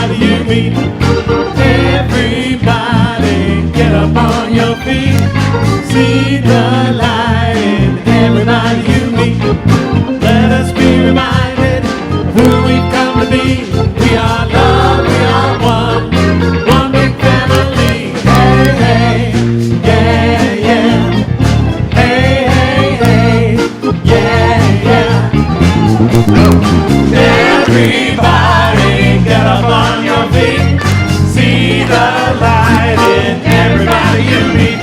everybody you meet. Everybody get up on your feet. See the light in everybody you meet. Let us be reminded of who we've come to be. We are love, we are one, one big family. Hey, hey, yeah, yeah. Hey, hey, hey, yeah, yeah. Everybody get up on your feet. See the light in everybody you meet.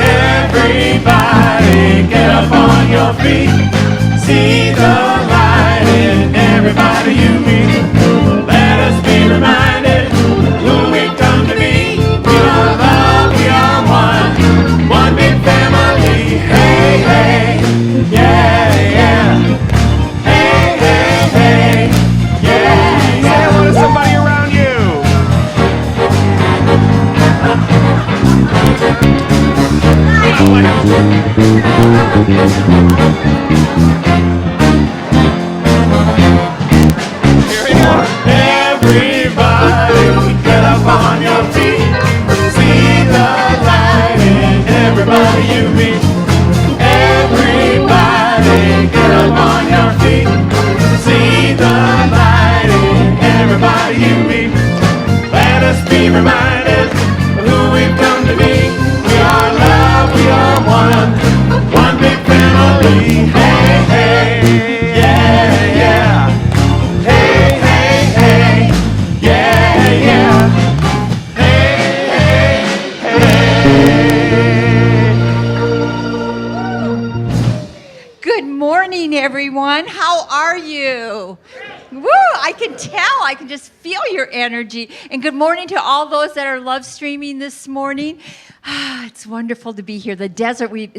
Everybody get up on your feet. See the light in everybody you meet. Let us be reminded who we've come to be. We are love, we are one big family. Hey, hey, yeah, yeah. Hey, hey, hey, yeah, yeah. Say hello to somebody around you. Here we go. Everybody get up on your feet. See the light in everybody you meet. Everybody get up on your feet. See the light in everybody you meet. Let us be reminded of who we've come to be. We are love, we are one big family. Hey, hey, yeah, yeah. Hey, hey, hey, yeah, yeah. Hey, hey, hey. Good morning, everyone. How are you? Woo! I can tell. I can just feel your energy. And good morning to all those that are love streaming this morning. It's wonderful to be here. The desert, we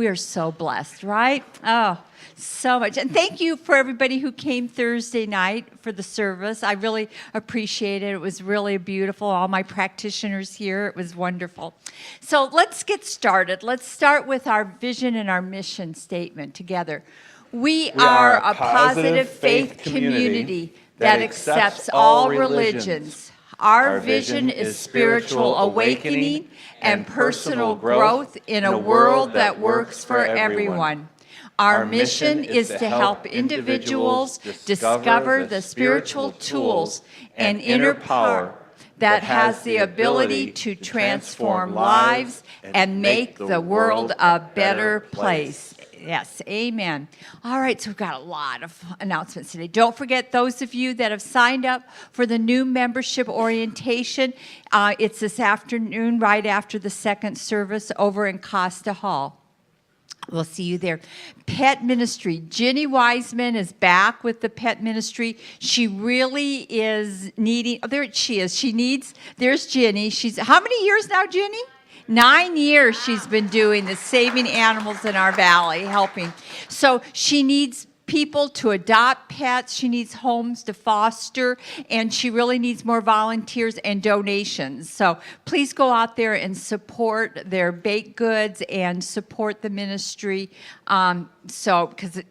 are so blessed, right? Oh, so much. And thank you for everybody who came Thursday night for the service. I really appreciate it. It was really beautiful. All my practitioners here. It was wonderful. So let's get started. Let's start with our vision and our mission statement together. We are a positive faith community that accepts all religions. Our vision is spiritual awakening and personal growth in a world that works for everyone. Our mission is to help individuals discover the spiritual tools and inner power that has the ability to transform lives and make the world a better place. Yes, amen. All right, so we've got a lot of announcements today. Don't forget those of you that have signed up for the new membership orientation. It's this afternoon right after the second service over in Costa Hall. We'll see you there. Pet ministry. Ginny Wiseman is back with the pet ministry. She really is needing, oh, there she is. There's Ginny. She's, how many years now, Ginny? 9 years she's been doing this, saving animals in our valley, helping. So she needs people to adopt pets. She needs homes to foster, and she really needs more volunteers and donations. So please go out there and support their baked goods and support the ministry. Because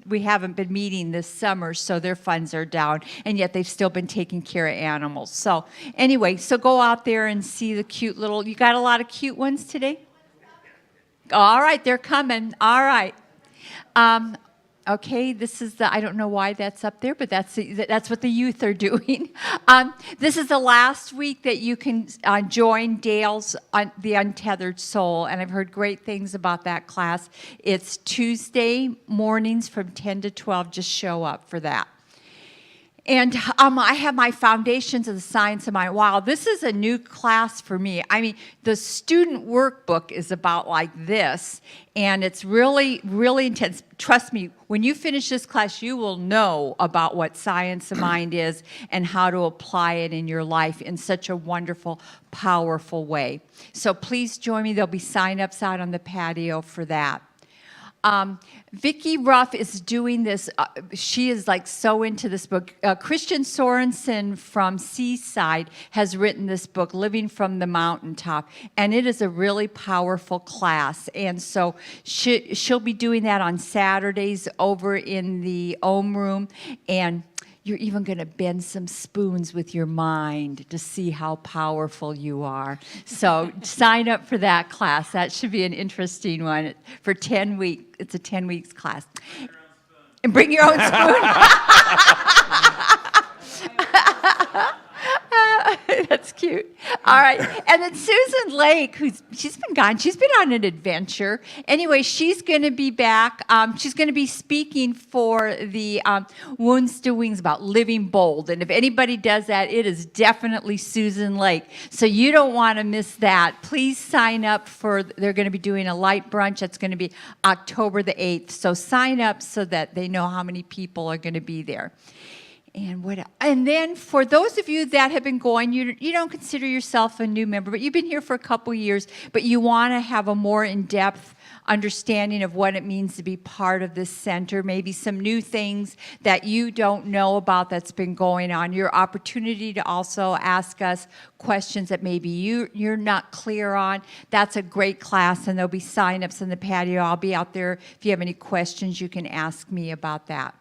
we haven't been meeting this summer, so their funds are down, and yet they've still been taking care of animals. So anyway, so go out there and see the cute little. You got a lot of cute ones today. All right, they're coming. All right. Okay, this is I don't know why that's up there, but that's what the youth are doing. This is the last week that you can join Dale's The Untethered Soul, and I've heard great things about that class. It's Tuesday mornings from 10 to 12. Just show up for that. And I have my Foundations of the Science of Mind. Wow, this is a new class for me. I mean, the student workbook is about like this, and it's really, really intense. Trust me, when you finish this class, you will know about what Science of Mind is and how to apply it in your life in such a wonderful, powerful way. So please join me. There'll be sign-ups out on the patio for that. Vicki Ruff is doing this. She is like so into this book. Christian Sorensen from Seaside has written this book, Living from the Mountaintop, and it is a really powerful class. And so she'll be doing that on Saturdays over in the Ohm Room. And you're even going to bend some spoons with your mind to see how powerful you are. So sign up for that class. That should be an interesting one for 10 weeks. It's a 10 weeks class. And bring your own spoon. That's cute. All right. And then Susan Lake, she's been gone. She's been on an adventure. Anyway, she's going to be back. She's going to be speaking for the Wounds to Wings about living bold. And if anybody does that, it is definitely Susan Lake. So you don't want to miss that. Please sign up they're going to be doing a light brunch. That's going to be October the 8th. So sign up so that they know how many people are going to be there. And what else? And then for those of you that have been going, you don't consider yourself a new member, but you've been here for a couple years, but you want to have a more in-depth understanding of what it means to be part of this center, maybe some new things that you don't know about that's been going on. Your opportunity to also ask us questions that maybe you're not clear on. That's a great class, and there'll be sign-ups in the patio. I'll be out there. If you have any questions, you can ask me about that.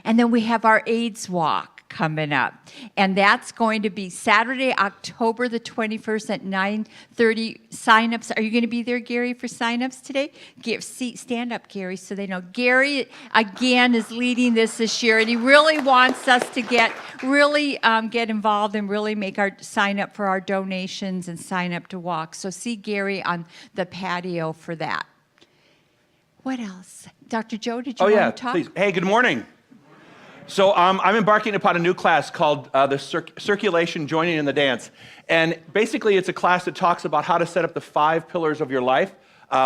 And then we have our AIDS walk coming up. And that's going to be Saturday, October the 21st at 9:30. Sign-ups. Are you going to be there, Gary, for sign-ups today? Stand up, Gary, so they know. Gary, again, is leading this year, and he really wants us to get involved and really make our sign up for our donations and sign up to walk. So see Gary on the patio for that. What else? Dr. Joe, did you want to talk? Please. Hey, good morning. So I'm embarking upon a new class called the Circulation, Joining in the Dance. And basically, it's a class that talks about how to set up the 5 pillars of your life.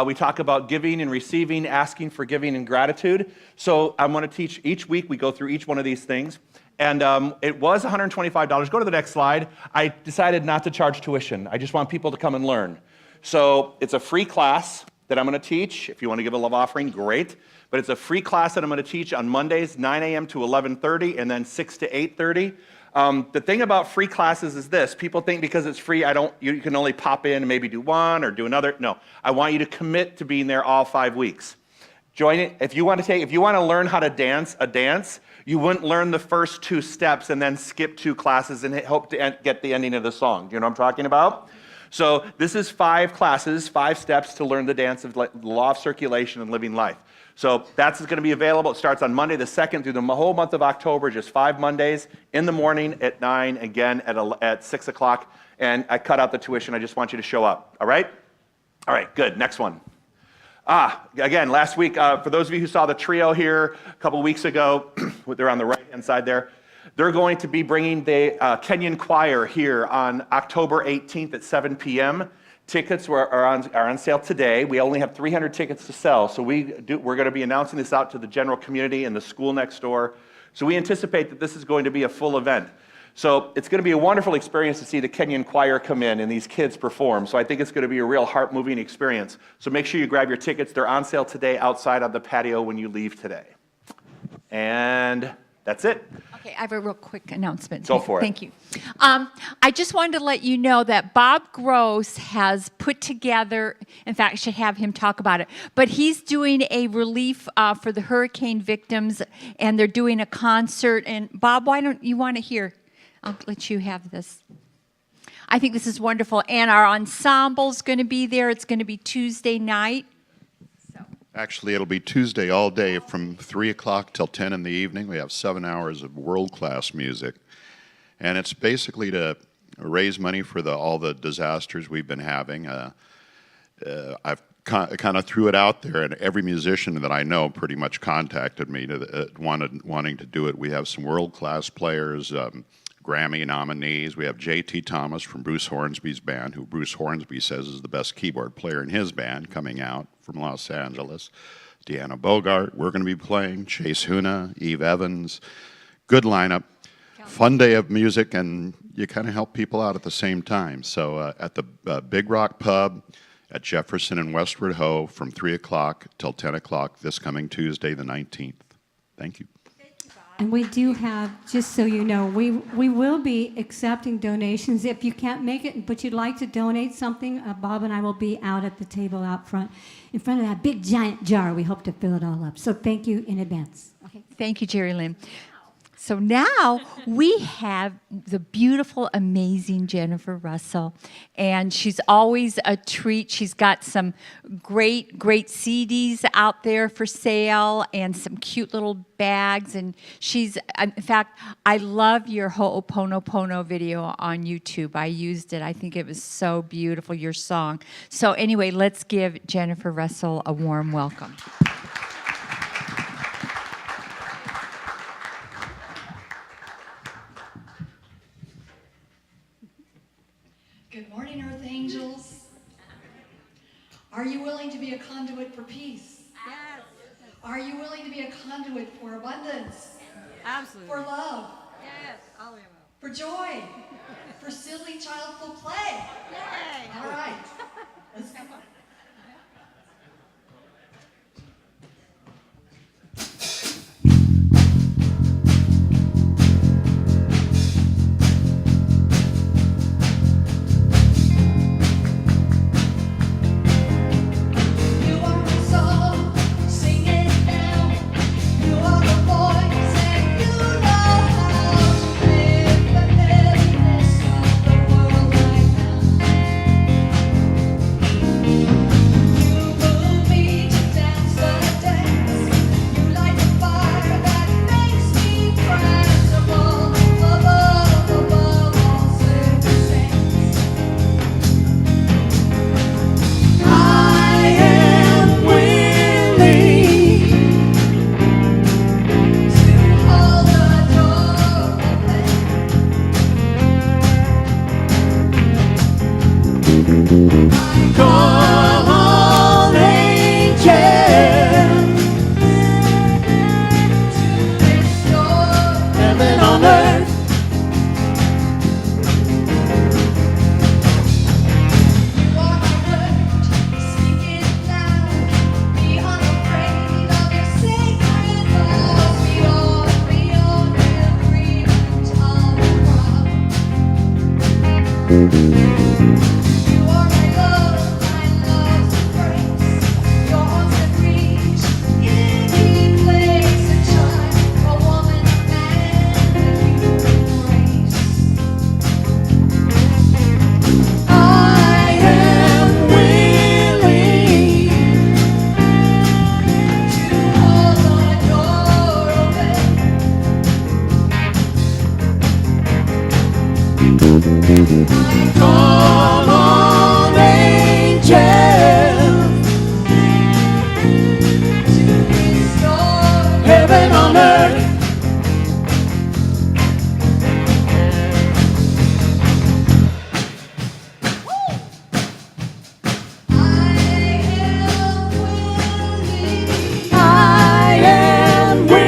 We talk about giving and receiving, asking, forgiving, and gratitude. So I'm going to teach each week. We go through each one of these things. And it was $125. Go to the next slide. I decided not to charge tuition. I just want people to come and learn. So it's a free class that I'm going to teach. If you want to give a love offering, great. But it's a free class that I'm going to teach on Mondays, 9 a.m. to 11:30, and then 6 to 8:30. The thing about free classes is this. People think because it's free, you can only pop in and maybe do one or do another. No, I want you to commit to being there all 5 weeks. Join it. If you want to learn how to dance a dance, you wouldn't learn the first 2 steps and then skip 2 classes and hope to get the ending of the song. Do you know what I'm talking about? So this is 5 classes, 5 steps to learn the dance of the law of circulation and living life. So that's going to be available. It starts on Monday the 2nd through the whole month of October, just 5 Mondays in the morning at 9, again at 6 o'clock. And I cut out the tuition. I just want you to show up. All right? All right, good. Next one. Again, last week, for those of you who saw the trio here a couple weeks ago, they're on the right-hand side there. They're going to be bringing the Kenyan choir here on October 18th at 7 p.m. Tickets are on sale today. We only have 300 tickets to sell, so we're going to be announcing this out to the general community and the school next door. So we anticipate that this is going to be a full event. So it's going to be a wonderful experience to see the Kenyan choir come in and these kids perform. So I think it's going to be a real heart-moving experience. So make sure you grab your tickets. They're on sale today outside on the patio when you leave today. And that's it. Okay, I have a real quick announcement. Go for it. Thank you. I just wanted to let you know that Bob Gross has put together, in fact, I should have him talk about it, but he's doing a relief for the hurricane victims, and they're doing a concert. And Bob, why don't you want to hear? I'll let you have this. I think this is wonderful. And our ensemble's going to be there. It's going to be Tuesday night. Actually, it'll be Tuesday all day from 3 o'clock till 10 in the evening. We have 7 hours of world-class music. And it's basically to raise money for all the disasters we've been having. I've kind of threw it out there, and every musician that I know pretty much contacted me wanting to do it. We have some world-class players, Grammy nominees. We have J.T. Thomas from Bruce Hornsby's band, who Bruce Hornsby says is the best keyboard player in his band, coming out from Los Angeles. Deanna Bogart, we're going to be playing. Chase Huna, Eve Evans. Good lineup. Fun day of music, and you kind of help people out at the same time. So at the Big Rock Pub at Jefferson and Westward Ho from 3 o'clock till 10 o'clock this coming Tuesday, the 19th. Thank you. And we do have, just so you know, we will be accepting donations. If you can't make it, but you'd like to donate something, Bob and I will be out at the table out front, in front of that big giant jar. We hope to fill it all up. So thank you in advance. Okay. Thank you, Jerry Lynn. So now we have the beautiful, amazing Jennifer Russell, and she's always a treat. She's got some great CDs out there for sale and some cute little bags, and she's, in fact, I love your Ho'oponopono video on YouTube. I used it. I think it was so beautiful, your song. So anyway, let's give Jennifer Russell a warm welcome. Good morning, Earth Angels. Are you willing to be a conduit for peace? Yes. Are you willing to be a conduit for abundance? Absolutely. For love? Yes. All of them. For joy? For silly, childful play? Yay. All right. Let's go. You are my soul, sing it now. You are the voice and you know how to lift the heaviness of the world right now. You move me to dance the dance. You light the fire that makes me rise above all circumstance. I am willing. To hold the door open. Come on, angel. To restore Heaven on earth. you are my word, speak it loud. Be unafraid of your sacred vows. Beyond agreement of the crowd. You are my love's embrace. Your arms that reach any place and shine. A woman, a man that you embrace. I am willing. To hold the door open. Come on, angel. To restore Heaven on earth. I am willing.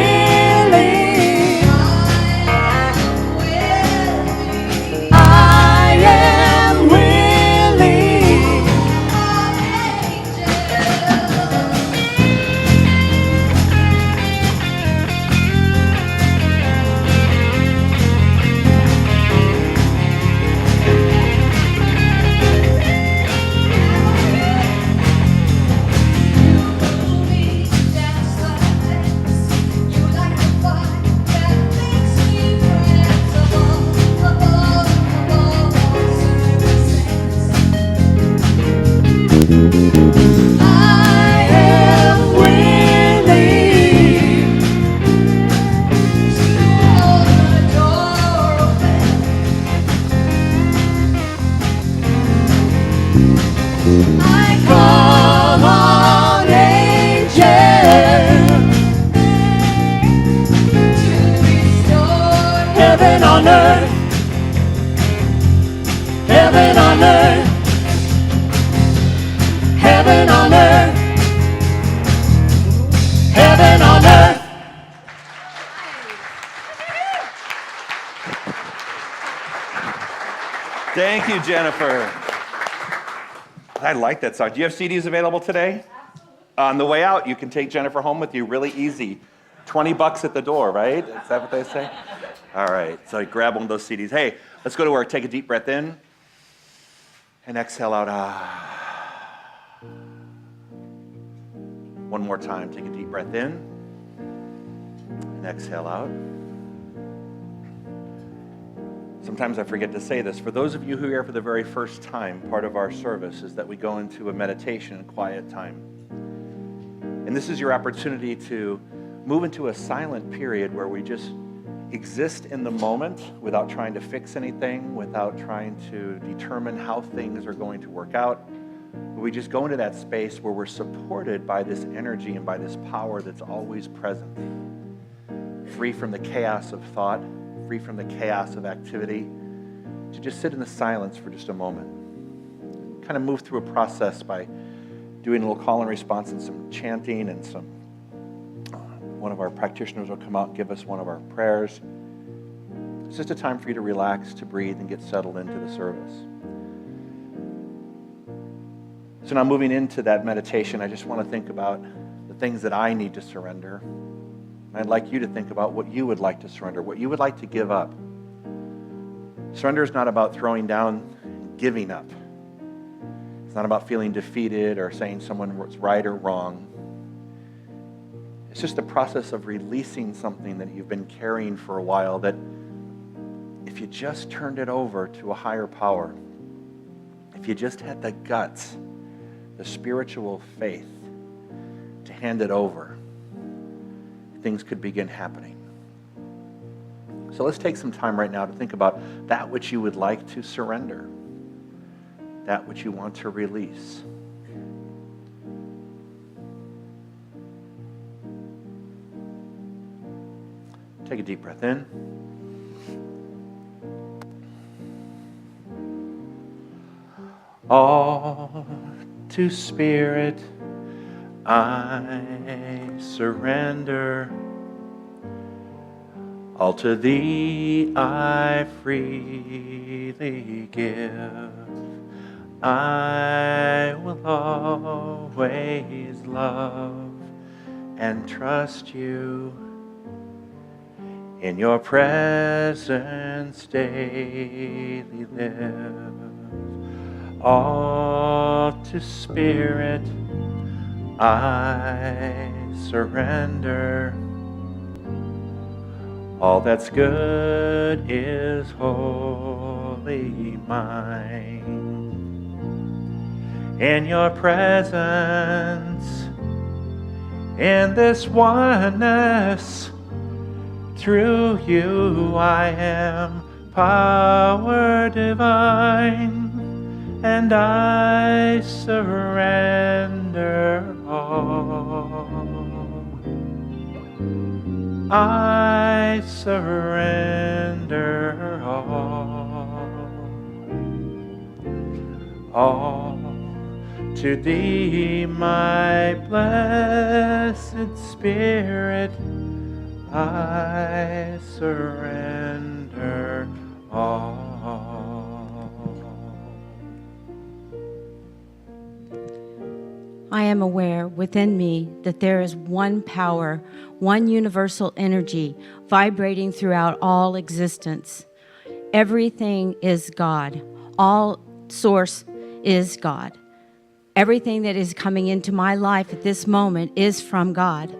I am willing. I am willing. Come on, angel. Heaven on earth. Heaven on earth. Heaven on earth. Heaven on earth. Thank you, Jennifer. I like that song. Do you have CDs available today? On the way out, you can take Jennifer home with you really easy. $20 at the door, right? Is that what they say? All right, so you grab one of those CDs. Hey, let's go to work. Take a deep breath in and exhale out. One more time. Take a deep breath in and exhale out. sometimes I forget to say this. For those of you who are here for the very first time, part of our service is that we go into a meditation and quiet time. And this is your opportunity to move into a silent period where we just exist in the moment without trying to fix anything, without trying to determine how things are going to work out. We just go into that space where we're supported by this energy and by this power that's always present. Free from the chaos of thought, free from the chaos of activity, to just sit in the silence for just a moment. Kind of move through a process by doing a little call and response and some chanting and some, one of our practitioners will come out and give us one of our prayers. It's just a time for you to relax, to breathe, and get settled into the service. So now moving into that meditation, I just want to think about the things that I need to surrender. I'd like you to think about what you would like to surrender, what you would like to give up. Surrender is not about throwing down and giving up. It's not about feeling defeated or saying someone was right or wrong. It's just a process of releasing something that you've been carrying for a while that if you just turned it over to a higher power, if you just had the guts, the spiritual faith to hand it over, things could begin happening. So let's take some time right now to think about that which you would like to surrender, that which you want to release. Take a deep breath in. All to Spirit I surrender. All to Thee I freely give. I will always love and trust You. In Your presence daily live. All to Spirit I surrender. All that's good is wholly mine. In Your presence, in this oneness, through You I am power divine, and I surrender all. I surrender all to Thee, my blessed Spirit. I surrender all. I am aware within me that there is one power, one universal energy vibrating throughout all existence. Everything is God. All source is God. Everything that is coming into my life at this moment is from God.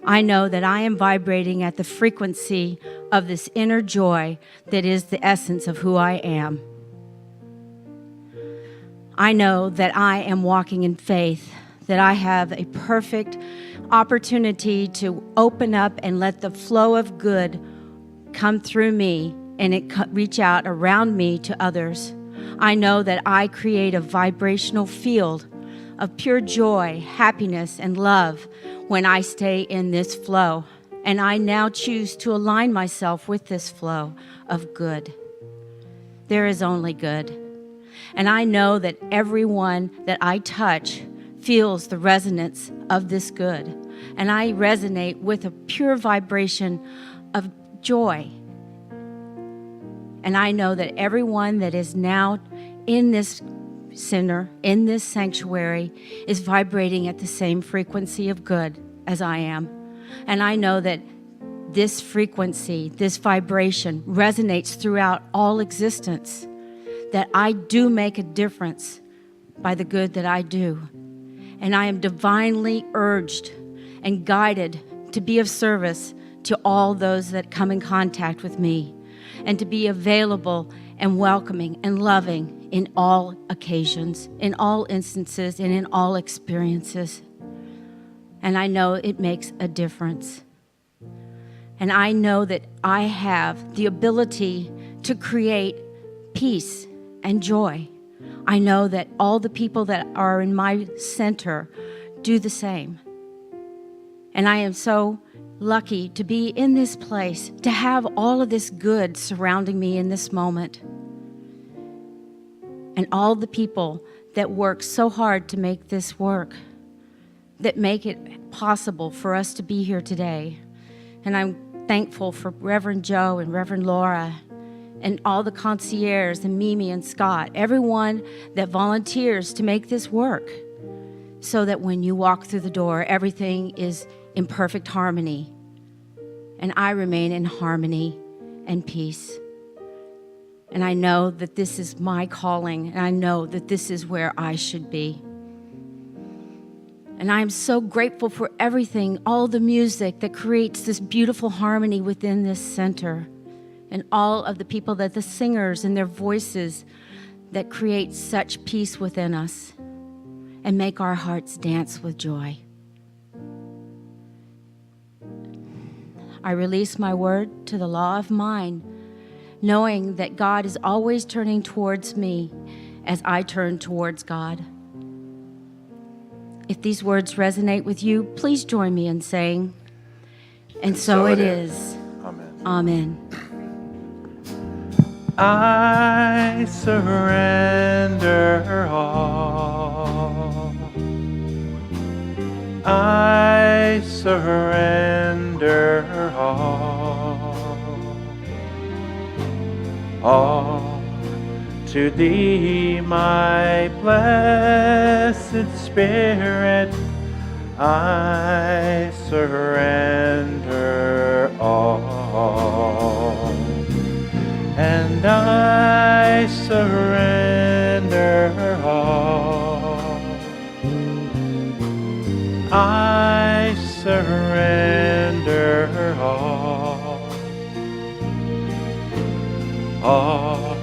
I know that I am vibrating at the frequency of this inner joy that is the essence of who I am. I know that I am walking in faith, that I have a perfect opportunity to open up and let the flow of good come through me and it reach out around me to others. I know that I create a vibrational field of pure joy, happiness, and love when I stay in this flow. And I now choose to align myself with this flow of good. There is only good. And I know that everyone that I touch feels the resonance of this good. And I resonate with a pure vibration of joy. And I know that everyone that is now in this center, in this sanctuary, is vibrating at the same frequency of good as I am. And I know that this frequency, this vibration resonates throughout all existence, that I do make a difference by the good that I do. And I am divinely urged and guided to be of service to all those that come in contact with me. and to be available and welcoming and loving in all occasions, in all instances, and in all experiences. And I know it makes a difference. And I know that I have the ability to create peace and joy. I know that all the people that are in my center do the same. And I am so lucky to be in this place, to have all of this good surrounding me in this moment. And all the people that work so hard to make this work, that make it possible for us to be here today. And I'm thankful for Reverend Joe and Reverend Laura and all the concierges and Mimi and Scott, everyone that volunteers to make this work so that when you walk through the door, everything is in perfect harmony. And I remain in harmony and peace. And I know that this is my calling, and I know that this is where I should be. And I'm so grateful for everything, all the music that creates this beautiful harmony within this center, and all of the people, that the singers and their voices that create such peace within us and make our hearts dance with joy. I release my word to the law of mind, knowing that God is always turning towards me as I turn towards God. If these words resonate with you, please join me in saying, and so it is. Amen. Amen. I surrender all. I surrender all to thee, my blessed Spirit. I surrender all. And I surrender all. I surrender all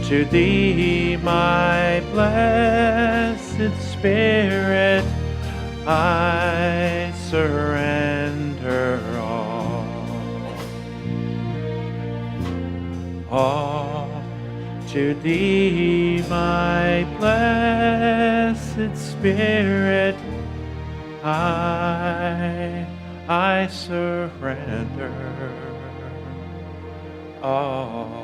to thee, my blessed Spirit. I surrender all to thee, my blessed Spirit. I surrender all.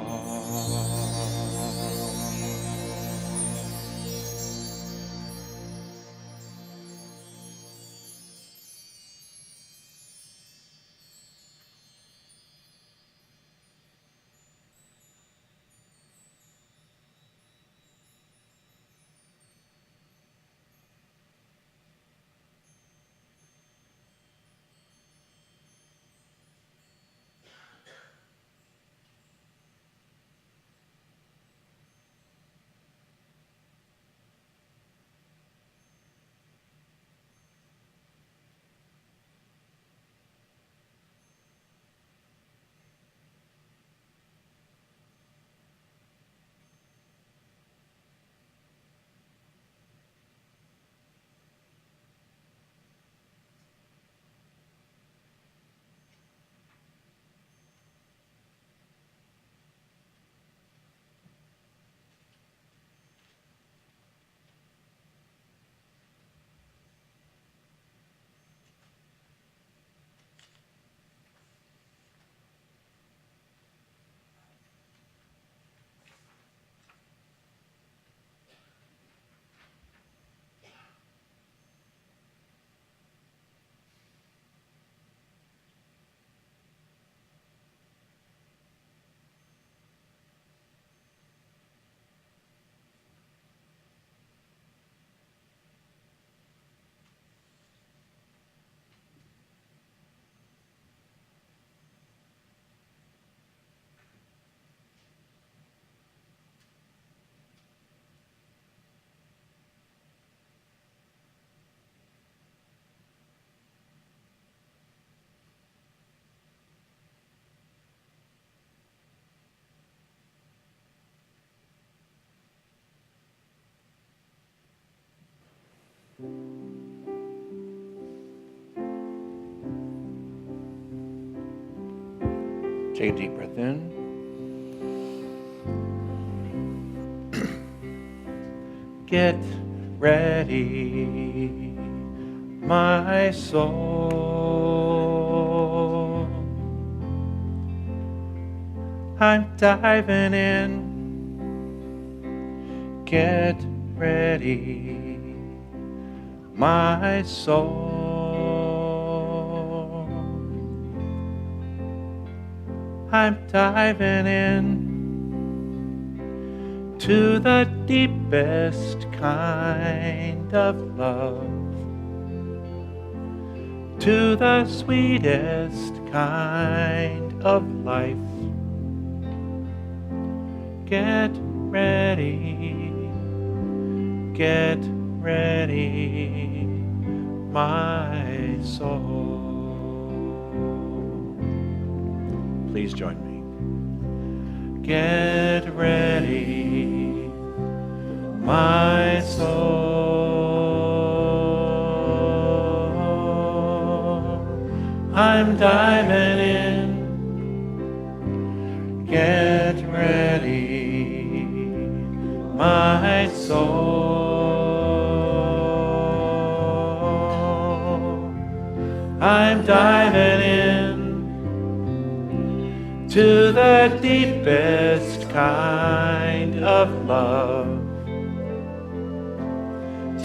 Take a deep breath in. Get ready, my soul. I'm diving in. Get ready, my soul. I'm diving in to the deepest kind of love, to the sweetest kind of life. Get ready, my soul. Please join me. Get ready, my soul. I'm diving in. Get ready, my soul. I'm diving in to the deepest kind of love,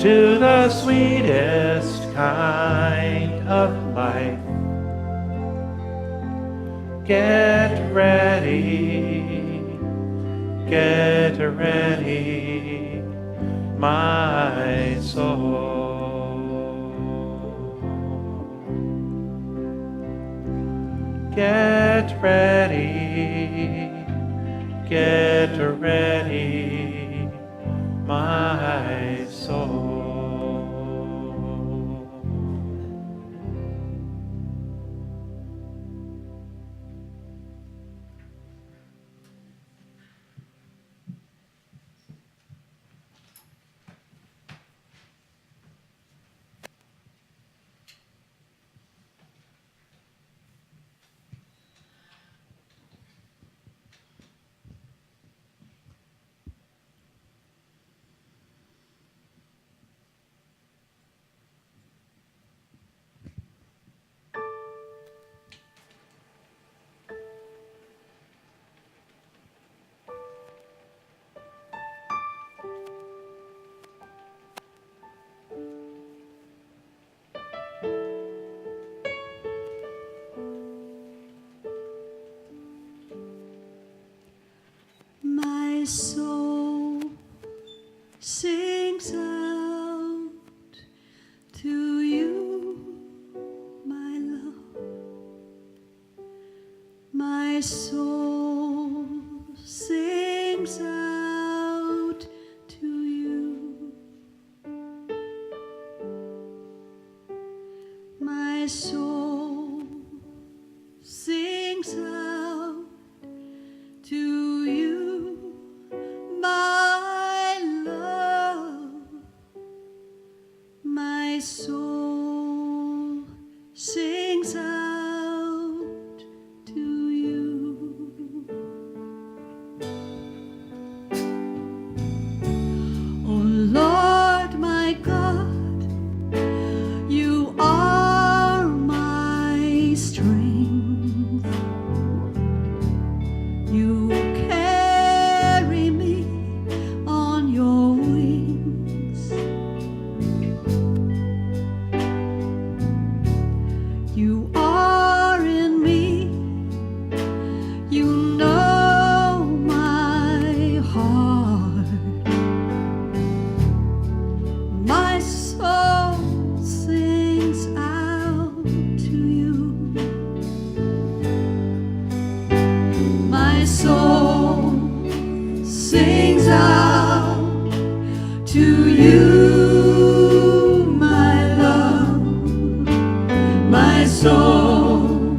to the sweetest kind of life. Get ready, my soul. Get ready, my soul. My soul sings out to you, my love. My soul sings out to you. My soul sings out to you, my love. My soul sings out to you. Oh Lord, my God, you are my strength. You carry me on your wings. You are in me. You know my heart. My soul sings out to you. My soul sings out to you, my love. My soul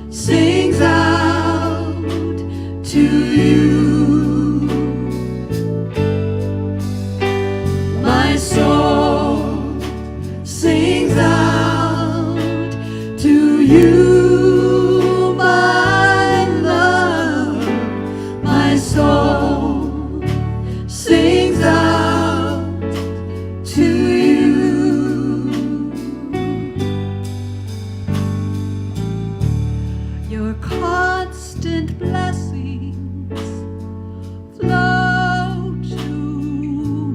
sings out to you. My soul sings out to you, my love. soul sings out to you. Your constant blessings flow to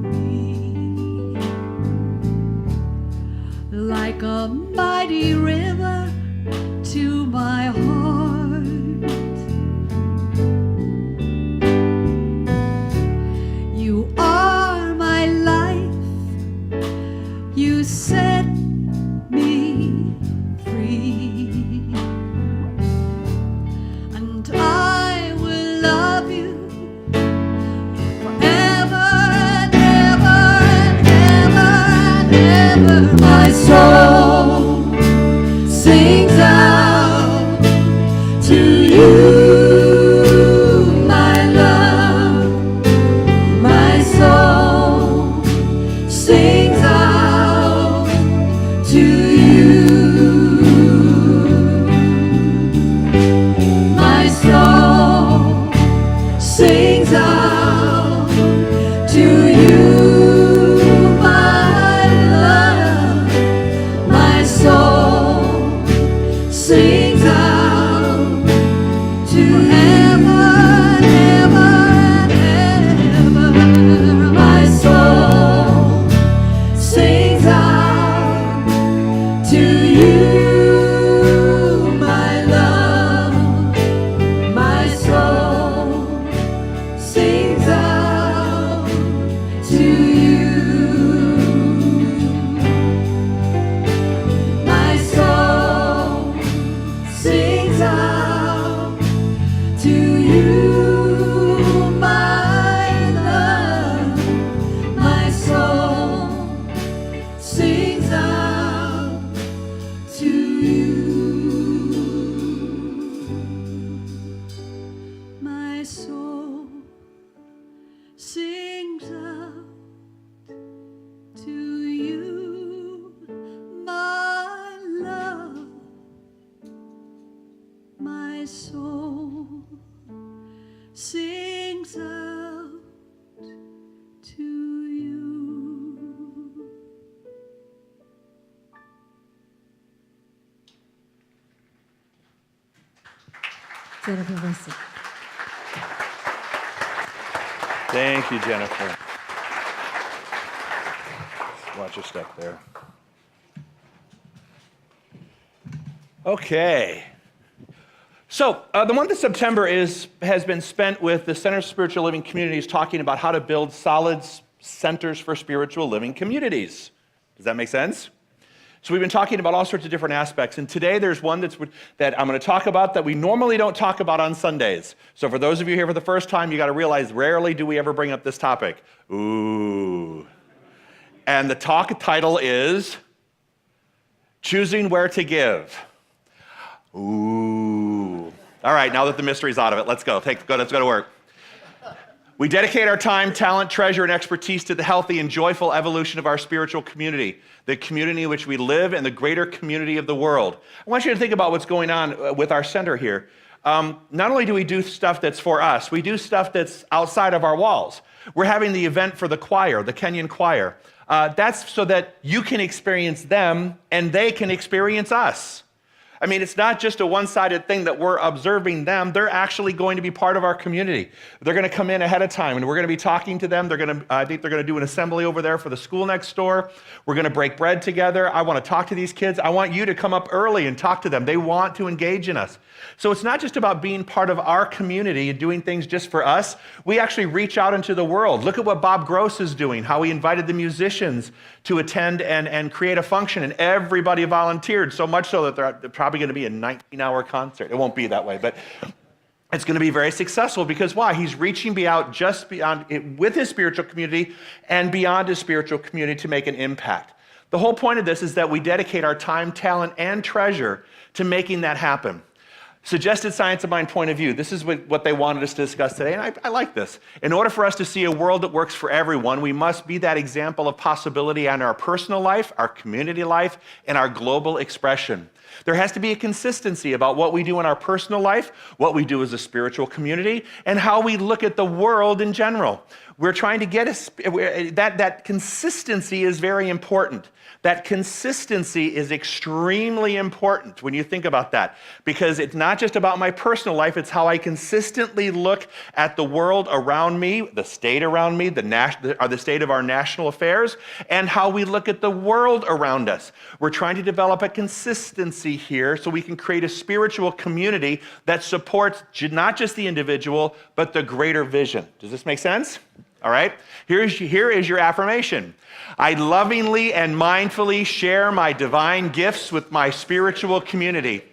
me like a mighty river to my heart. You are my life, you set me free, and I will love you forever and ever and ever and ever. My soul sings out to you. Jennifer Wilson. Thank you, Jennifer. Watch your step there. Okay. So the month of September has been spent with the Center for Spiritual Living Communities talking about how to build solid centers for spiritual living communities. Does that make sense? So we've been talking about all sorts of different aspects, and today there's one that I'm going to talk about that we normally don't talk about on Sundays. So for those of you here for the first time, you got to realize rarely do we ever bring up this topic. Ooh. And the talk title is Choosing Where to Give. Ooh. All right, now that the mystery's out of it, let's go. Let's go to work. We dedicate our time, talent, treasure, and expertise to the healthy and joyful evolution of our spiritual community, the community in which we live and the greater community of the world. I want you to think about what's going on with our center here. Not only do we do stuff that's for us, we do stuff that's outside of our walls. We're having the event for the choir, the Kenyan choir. That's so that you can experience them and they can experience us. I mean, it's not just a one-sided thing that we're observing them. They're actually going to be part of our community. They're going to come in ahead of time, and we're going to be talking to them. I think they're going to do an assembly over there for the school next door. We're going to break bread together. I want to talk to these kids. I want you to come up early and talk to them. They want to engage in us. So it's not just about being part of our community and doing things just for us. We actually reach out into the world. Look at what Bob Gross is doing, how he invited the musicians to attend and create a function, and everybody volunteered, so much so that they're probably going to be a 19-hour concert. It won't be that way, but it's going to be very successful because why? He's reaching just beyond it with his spiritual community and beyond his spiritual community to make an impact. The whole point of this is that we dedicate our time, talent, and treasure to making that happen. Suggested Science of Mind point of view. This is what they wanted us to discuss today, and I like this. In order for us to see a world that works for everyone, we must be that example of possibility in our personal life, our community life, and our global expression. There has to be a consistency about what we do in our personal life, what we do as a spiritual community, and how we look at the world in general. We're trying to get that consistency is very important. That consistency is extremely important when you think about that, because it's not just about my personal life, it's how I consistently look at the world around me, the state around me, the state of our national affairs, and how we look at the world around us. We're trying to develop a consistency here so we can create a spiritual community that supports not just the individual, but the greater vision. Does this make sense? All right, here is your affirmation. I lovingly and mindfully share my divine gifts with my spiritual community.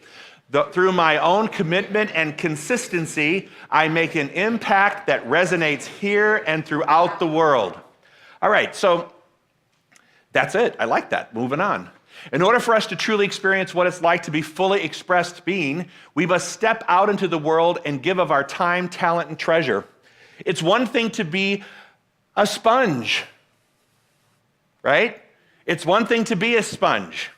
Through my own commitment and consistency, I make an impact that resonates here and throughout the world. All right, so that's it. I like that. Moving on. In order for us to truly experience what it's like to be fully expressed being, we must step out into the world and give of our time, talent, and treasure. It's one thing to be a sponge, right? It's one thing to be a sponge,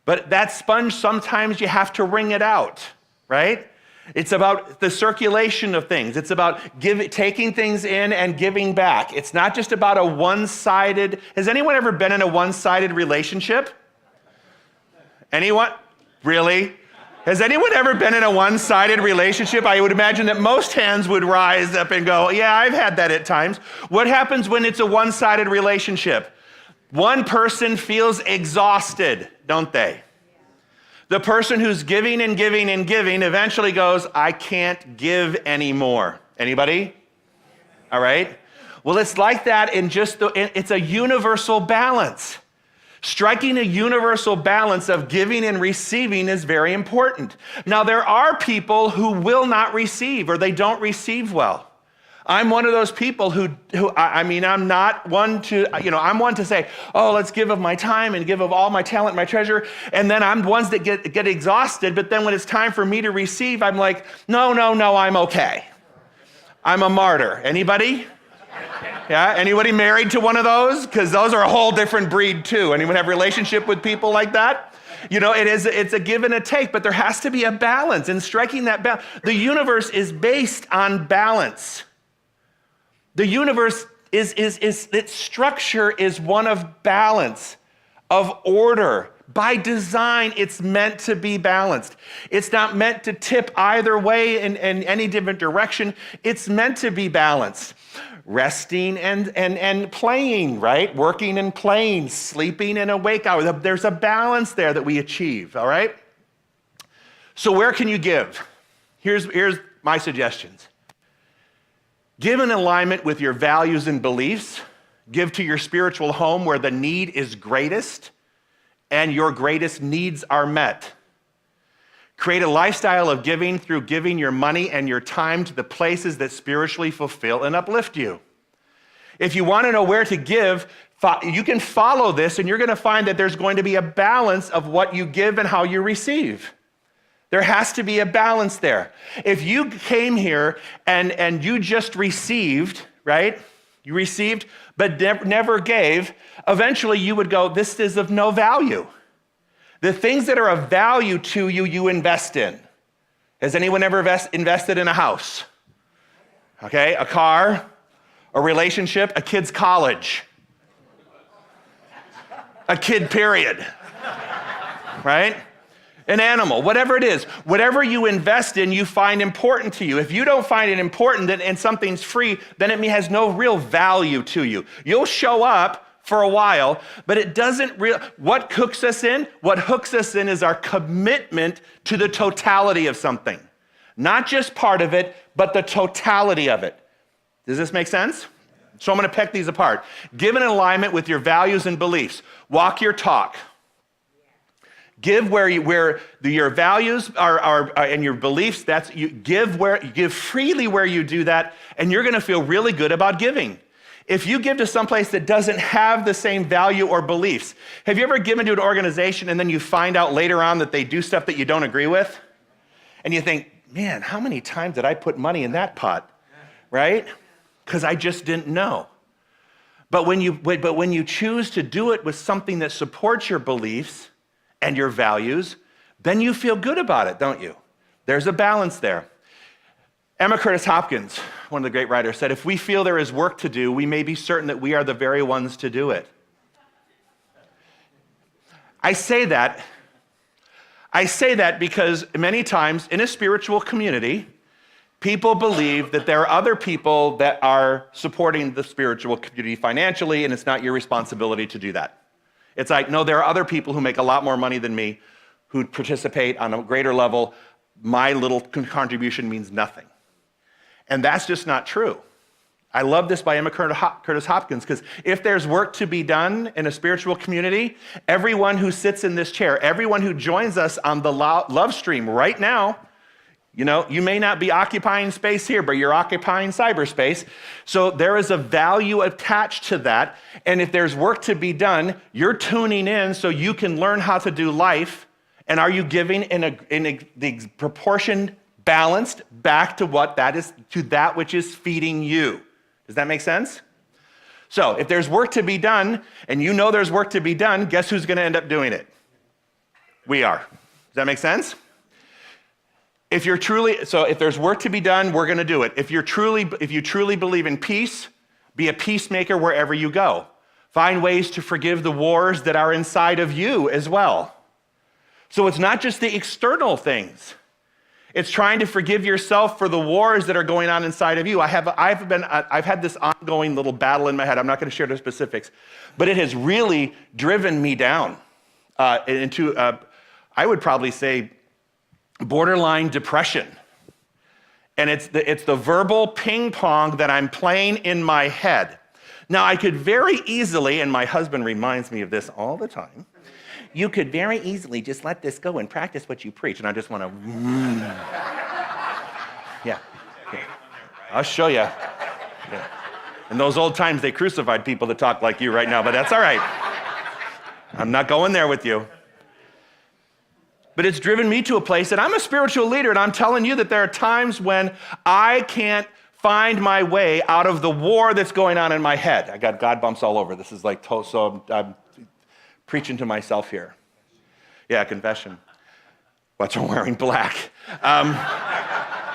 but that sponge, sometimes you have to wring it out, right? It's about the circulation of things. It's about taking things in and giving back. It's not just about a one-sided. Has anyone ever been in a one-sided relationship? Anyone? Really? Has anyone ever been in a one-sided relationship? I would imagine that most hands would rise up and go, yeah, I've had that at times. What happens when it's a one-sided relationship? One person feels exhausted, don't they? The person who's giving and giving and giving eventually goes, I can't give anymore. Anybody? All right. Well, it's like that it's a universal balance. Striking a universal balance of giving and receiving is very important. Now, there are people who will not receive, or they don't receive well. I'm one of those people I'm not one to, I'm one to say, oh, let's give of my time and give of all my talent, my treasure. And then I'm ones that get exhausted. But then when it's time for me to receive, I'm like, no, I'm okay. I'm a martyr. Anybody? Yeah, anybody married to one of those? Because those are a whole different breed too. Anyone have a relationship with people like that? It's a give and a take, but there has to be a balance. And striking that balance, the universe is based on balance. The universe its structure is one of balance, of order. By design, it's meant to be balanced. It's not meant to tip either way in any different direction. It's meant to be balanced. Resting and playing, right? Working and playing, sleeping and awake hours. There's a balance there that we achieve, all right? So where can you give? Here's my suggestions. Give in alignment with your values and beliefs. Give to your spiritual home where the need is greatest and your greatest needs are met. Create a lifestyle of giving through giving your money and your time to the places that spiritually fulfill and uplift you. If you want to know where to give, you can follow this and you're going to find that there's going to be a balance of what you give and how you receive. There has to be a balance there. If you came here and you just received, right? You received but never gave, eventually you would go, this is of no value. The things that are of value to you, you invest in. Has anyone ever invested in a house? Okay, a car, a relationship, a kid's college, a kid period, right? An animal, whatever it is, whatever you invest in, you find important to you. If you don't find it important and something's free, then it has no real value to you. You'll show up for a while, but it doesn't what hooks us in? What hooks us in is our commitment to the totality of something. Not just part of it, but the totality of it. Does this make sense? So I'm going to pick these apart. Give in alignment with your values and beliefs. Walk your talk. Give where your values are and your beliefs. Give freely where you do that, and you're going to feel really good about giving. If you give to someplace that doesn't have the same value or beliefs, have you ever given to an organization and then you find out later on that they do stuff that you don't agree with? And you think, man, how many times did I put money in that pot, right? Because I just didn't know. But when you choose to do it with something that supports your beliefs and your values, then you feel good about it, don't you? There's a balance there. Emma Curtis Hopkins, one of the great writers, said, if we feel there is work to do, we may be certain that we are the very ones to do it. I say that because many times in a spiritual community, people believe that there are other people that are supporting the spiritual community financially, and it's not your responsibility to do that. It's like, no, there are other people who make a lot more money than me who participate on a greater level. My little contribution means nothing. And that's just not true. I love this by Emma Curtis Hopkins, because if there's work to be done in a spiritual community, everyone who sits in this chair, everyone who joins us on the love stream right now, you may not be occupying space here, but you're occupying cyberspace. So there is a value attached to that. And if there's work to be done, you're tuning in so you can learn how to do life. And are you giving in the proportion balanced back to that which is feeding you? Does that make sense? So if there's work to be done, and you know there's work to be done, guess who's going to end up doing it? We are. Does that make sense? If there's work to be done, we're going to do it. If you truly believe in peace, be a peacemaker wherever you go. Find ways to forgive the wars that are inside of you as well. So it's not just the external things. It's trying to forgive yourself for the wars that are going on inside of you. I've had this ongoing little battle in my head. I'm not going to share the specifics, but it has really driven me down into, I would probably say, borderline depression. And it's the verbal ping pong that I'm playing in my head. Now, I could very easily, and my husband reminds me of this all the time, you could very easily just let this go and practice what you preach. And I just want to, yeah. I'll show you. Yeah. In those old times, they crucified people that talk like you right now, but that's all right. I'm not going there with you. But it's driven me to a place that I'm a spiritual leader, and I'm telling you that there are times when I can't find my way out of the war that's going on in my head. I got God bumps all over. This is like, so I'm preaching to myself here. Yeah, confession. Watch, I'm wearing black.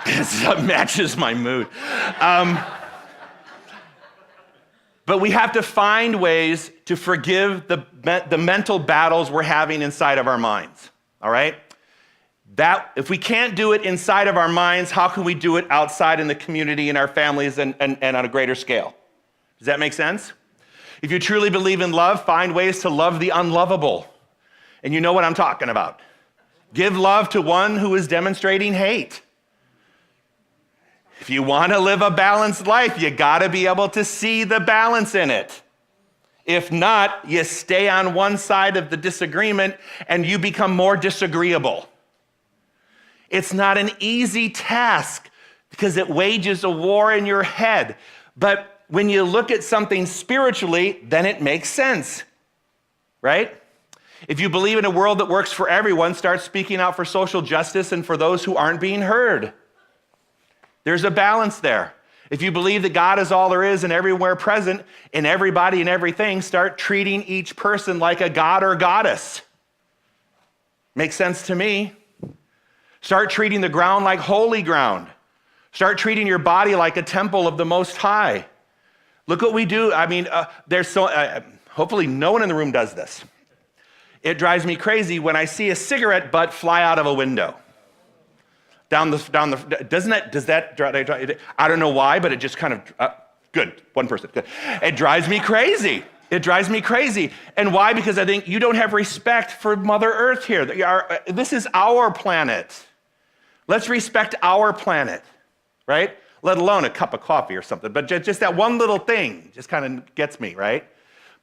It matches my mood. But we have to find ways to forgive the mental battles we're having inside of our minds, all right? That, if we can't do it inside of our minds, how can we do it outside in the community, in our families, and on a greater scale? Does that make sense? If you truly believe in love, find ways to love the unlovable. And you know what I'm talking about. Give love to one who is demonstrating hate. If you want to live a balanced life, you got to be able to see the balance in it. If not, you stay on one side of the disagreement and you become more disagreeable. It's not an easy task because it wages a war in your head. But when you look at something spiritually, then it makes sense, right? If you believe in a world that works for everyone, start speaking out for social justice and for those who aren't being heard. There's a balance there. If you believe that God is all there is and everywhere present in everybody and everything, start treating each person like a god or goddess. Makes sense to me. Start treating the ground like holy ground. Start treating your body like a temple of the Most High. Look what we do. I mean, hopefully no one in the room does this. It drives me crazy when I see a cigarette butt fly out of a window. Does that, I don't know why, but it just kind of, good, one person, good. It drives me crazy. It drives me crazy. And why? Because I think you don't have respect for Mother Earth here. This is our planet. Let's respect our planet, right? Let alone a cup of coffee or something. But just that one little thing just kind of gets me, right?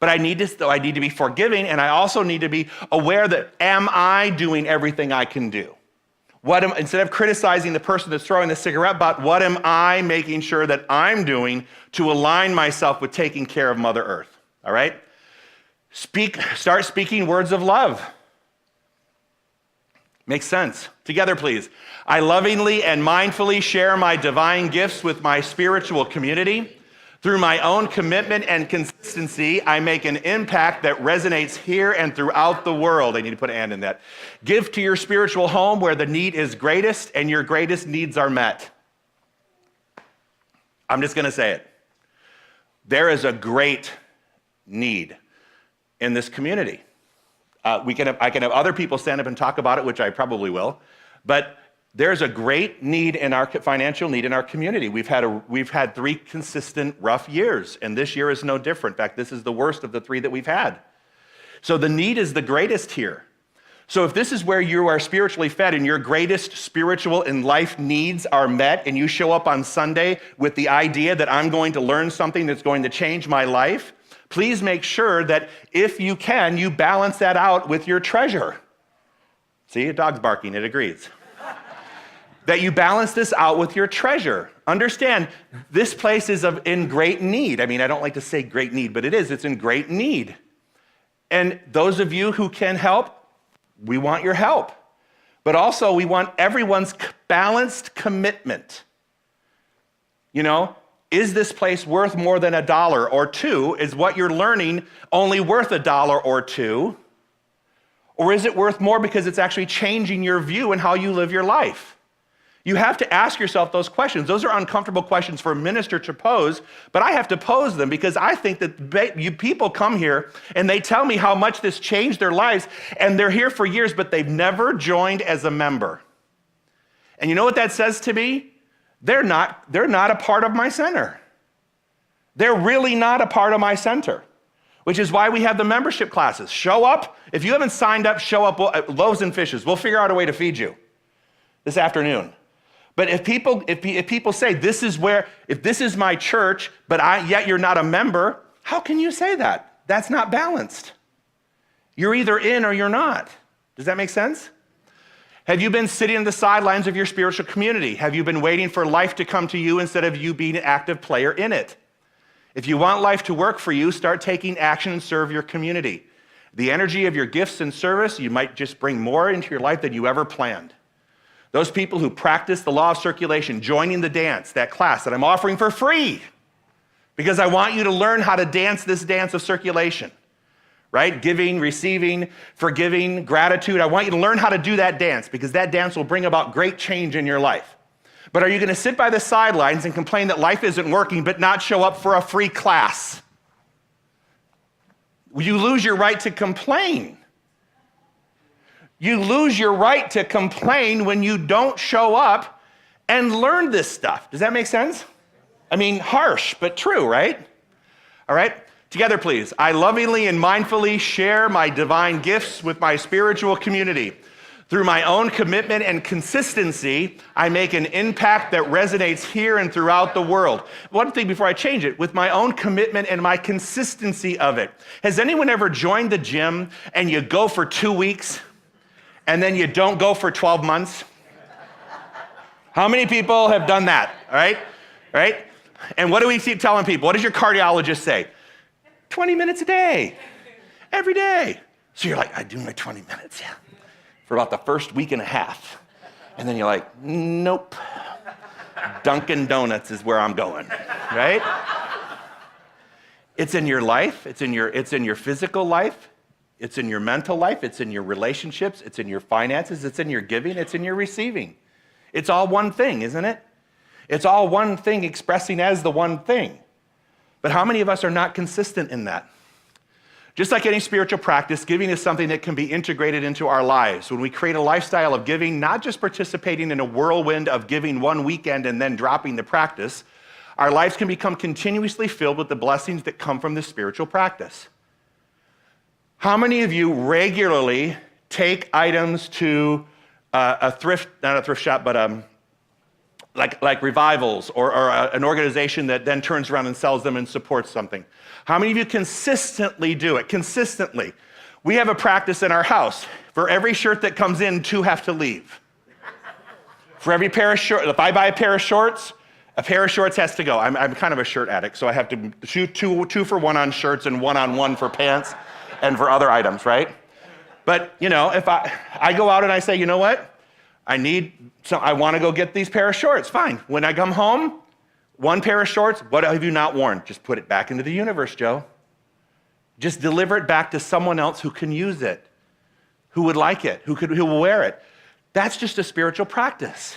But I need to be forgiving, and I also need to be aware that, am I doing everything I can do? Instead of criticizing the person that's throwing the cigarette butt, what am I making sure that I'm doing to align myself with taking care of Mother Earth? All right? Start speaking words of love. Makes sense. Together, please. I lovingly and mindfully share my divine gifts with my spiritual community. Through my own commitment and consistency, I make an impact that resonates here and throughout the world. I need to put an and in that. Give to your spiritual home where the need is greatest and your greatest needs are met. I'm just going to say it. There is a great need in this community. I can have other people stand up and talk about it, which I probably will, but there's a great need in our financial need in our community. We've had 3 consistent rough years, and this year is no different. In fact, this is the worst of the 3 that we've had. So the need is the greatest here. So if this is where you are spiritually fed and your greatest spiritual and life needs are met, and you show up on Sunday with the idea that I'm going to learn something that's going to change my life, please make sure that if you can, you balance that out with your treasure. See, a dog's barking, it agrees. That you balance this out with your treasure. Understand, this place is in great need. I mean, I don't like to say great need, but it's in great need. And those of you who can help, we want your help. But also, we want everyone's balanced commitment. You know, is this place worth more than $1 or $2? Is what you're learning only worth $1 or $2? Or is it worth more because it's actually changing your view and how you live your life? You have to ask yourself those questions. Those are uncomfortable questions for a minister to pose, but I have to pose them because I think that you people come here and they tell me how much this changed their lives, and they're here for years, but they've never joined as a member. And you know what that says to me? They're not a part of my center. They're really not a part of my center, which is why we have the membership classes. Show up. If you haven't signed up, show up. Loaves and fishes. We'll figure out a way to feed you this afternoon. But if people say, if this is my church, but yet you're not a member, how can you say that? That's not balanced. You're either in or you're not. Does that make sense? Have you been sitting on the sidelines of your spiritual community? Have you been waiting for life to come to you instead of you being an active player in it? If you want life to work for you, start taking action and serve your community. The energy of your gifts and service, you might just bring more into your life than you ever planned. Those people who practice the law of circulation, joining the dance, that class that I'm offering for free, because I want you to learn how to dance this dance of circulation, right? Giving, receiving, forgiving, gratitude. I want you to learn how to do that dance because that dance will bring about great change in your life. But are you going to sit by the sidelines and complain that life isn't working but not show up for a free class? You lose your right to complain. You lose your right to complain when you don't show up and learn this stuff. Does that make sense? I mean, harsh, but true, right? All right? Together, please. I lovingly and mindfully share my divine gifts with my spiritual community. Through my own commitment and consistency, I make an impact that resonates here and throughout the world. One thing before I change it, with my own commitment and my consistency of it. Has anyone ever joined the gym and you go for 2 weeks and then you don't go for 12 months? How many people have done that, all right? All right? And what do we keep telling people? What does your cardiologist say? 20 minutes a day, every day. So you're like, I do my 20 minutes, yeah, for about the first week and a half. And then you're like, nope, Dunkin' Donuts is where I'm going, right? It's in your life, it's in your physical life, it's in your mental life, it's in your relationships, it's in your finances, it's in your giving, it's in your receiving. It's all one thing, isn't it? It's all one thing expressing as the one thing. But how many of us are not consistent in that? Just like any spiritual practice, giving is something that can be integrated into our lives. When we create a lifestyle of giving, not just participating in a whirlwind of giving one weekend and then dropping the practice, our lives can become continuously filled with the blessings that come from this spiritual practice. How many of you regularly take items to a thrift, not a thrift shop, but like revivals or an organization that then turns around and sells them and supports something? How many of you consistently do it? Consistently. We have a practice in our house. For every shirt that comes in, 2 have to leave. For every pair of shorts, if I buy a pair of shorts has to go. I'm kind of a shirt addict, so I have to shoot 2 for 1 on shirts and 1 on 1 for pants and for other items, right? But, you know, if I go out and I say, you know what? I want to go get these pair of shorts. Fine. When I come home, One pair of shorts, what have you not worn? Just put it back into the universe, Joe. Just deliver it back to someone else who can use it, who would like it, who will wear it. That's just a spiritual practice.